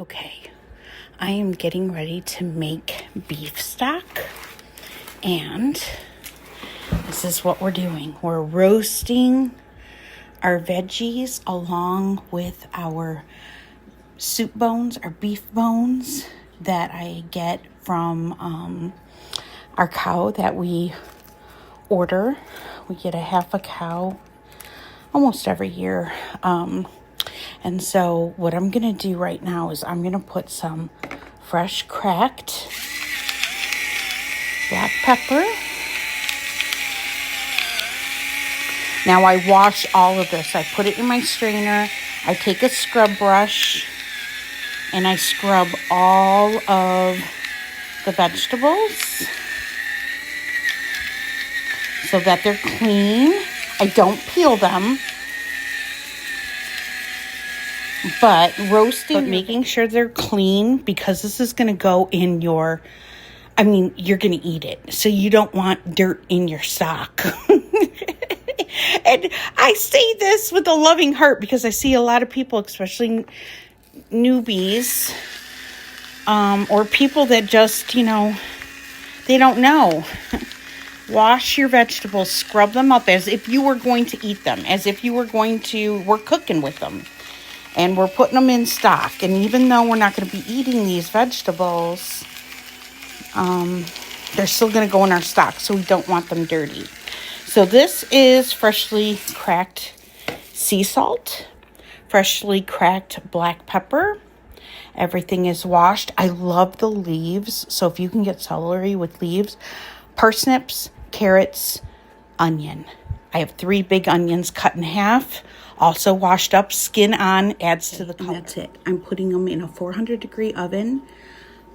Okay, I am getting ready to make beef stock, and this is what we're doing. We're roasting our veggies along with our soup bones, our beef bones that I get from our cow that we order. We get a half a cow almost every year. And so what I'm going to do right now is I'm going to put some fresh cracked black pepper. Now I wash all of this. I put it in my strainer. I take a scrub brush and I scrub all of the vegetables so that they're clean. I don't peel them. But making sure they're clean, because this is going to go in your, you're going to eat it. So you don't want dirt in your stock. And I say this with a loving heart because I see a lot of people, especially newbies, or people that just, they don't know. Wash your vegetables, scrub them up as if you were going to eat them, as if you were we're cooking with them. And we're putting them in stock. And even though we're not going to be eating these vegetables, they're still going to go in our stock. So we don't want them dirty. So this is freshly cracked sea salt, freshly cracked black pepper. Everything is washed. I love the leaves. So if you can get celery with leaves, parsnips, carrots, onion. I have 3 big onions cut in half. Also washed up, skin on, adds to the color. And that's it. I'm putting them in a 400-degree oven,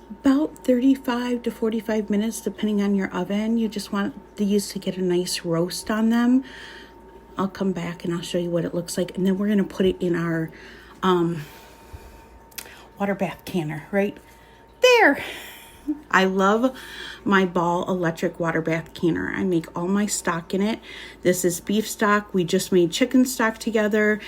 about 35 to 45 minutes, depending on your oven. You just want these to get a nice roast on them. I'll come back and I'll show you what it looks like. And then we're going to put it in our water bath canner right there. I love my Ball electric water bath canner. I make all my stock in it. This is beef stock. We just made chicken stock together.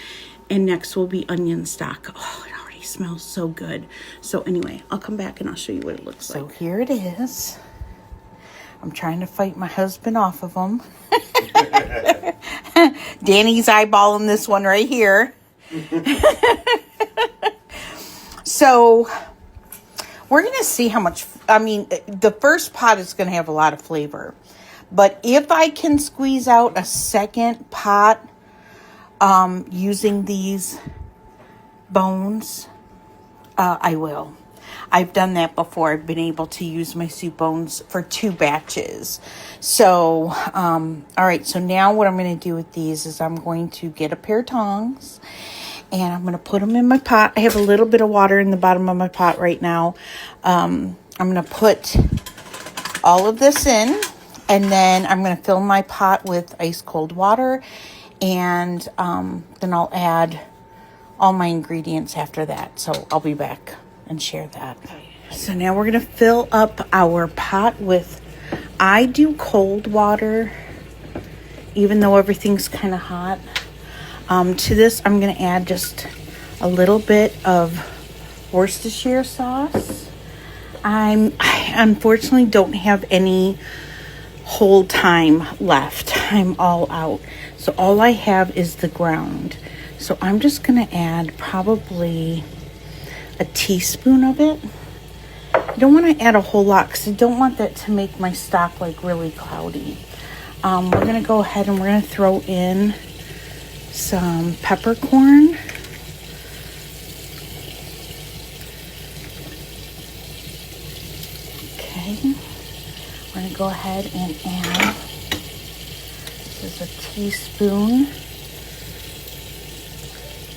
And next will be onion stock. Oh, it already smells so good. So anyway, I'll come back and I'll show you what it looks like. So here it is. I'm trying to fight my husband off of them. Danny's eyeballing this one right here. So we're going to see how much, the first pot is going to have a lot of flavor. But if I can squeeze out a second pot using these bones, I will. I've done that before. I've been able to use my soup bones for 2 batches. So, all right. So now what I'm going to do with these is I'm going to get a pair of tongs. And I'm going to put them in my pot. I have a little bit of water in the bottom of my pot right now. I'm going to put all of this in. And then I'm going to fill my pot with ice cold water. And then I'll add all my ingredients after that. So I'll be back and share that. So now we're going to fill up our pot with, I do cold water, even though everything's kind of hot. To this, I'm going to add just a little bit of Worcestershire sauce. I unfortunately don't have any whole thyme left. I'm all out. So all I have is the ground. So I'm just going to add probably a teaspoon of it. I don't want to add a whole lot because I don't want that to make my stock like really cloudy. We're going to go ahead and we're going to throw in some peppercorn. Okay. We're going to go ahead and add, this is a teaspoon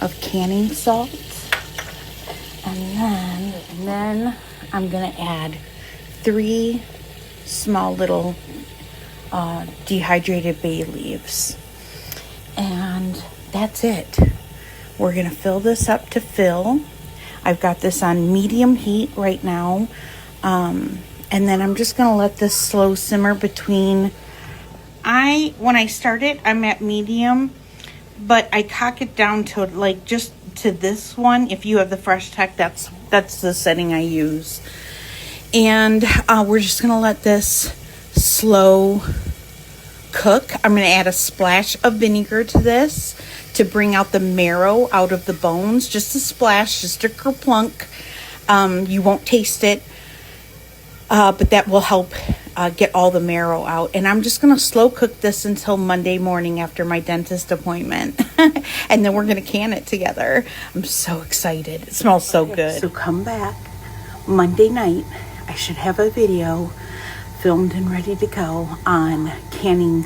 of canning salt. And then I'm going to add 3 small little dehydrated bay leaves. And that's it. We're going to fill this up to fill. I've got this on medium heat right now. And then I'm just going to let this slow simmer between, when I start it, I'm at medium, but I cock it down to like just to this one. If you have the fresh tech, that's That's the setting I use. And we're just going to let this slow cook. I'm going to add a splash of vinegar to this to bring out the marrow out of the bones. Just a splash, just a kerplunk. You won't taste it, but that will help get all the marrow out. And I'm just going to slow cook this until Monday morning after my dentist appointment. And then we're going to can it together. I'm so excited. It smells so good. So come back Monday night. I should have a video filmed and ready to go on canning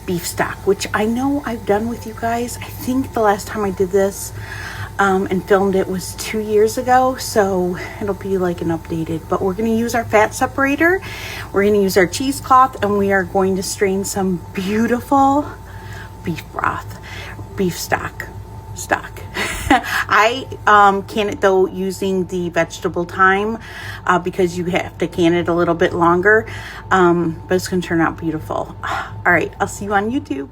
beef stock, which I know I've done with you guys. I think the last time I did this and filmed it was 2 years ago, so it'll be like an updated. But we're going to use our fat separator, we're going to use our cheesecloth, and we are going to strain some beautiful beef broth, beef stock. I can it though using the vegetable thyme because you have to can it a little bit longer, but it's going to turn out beautiful. All right, I'll see you on YouTube.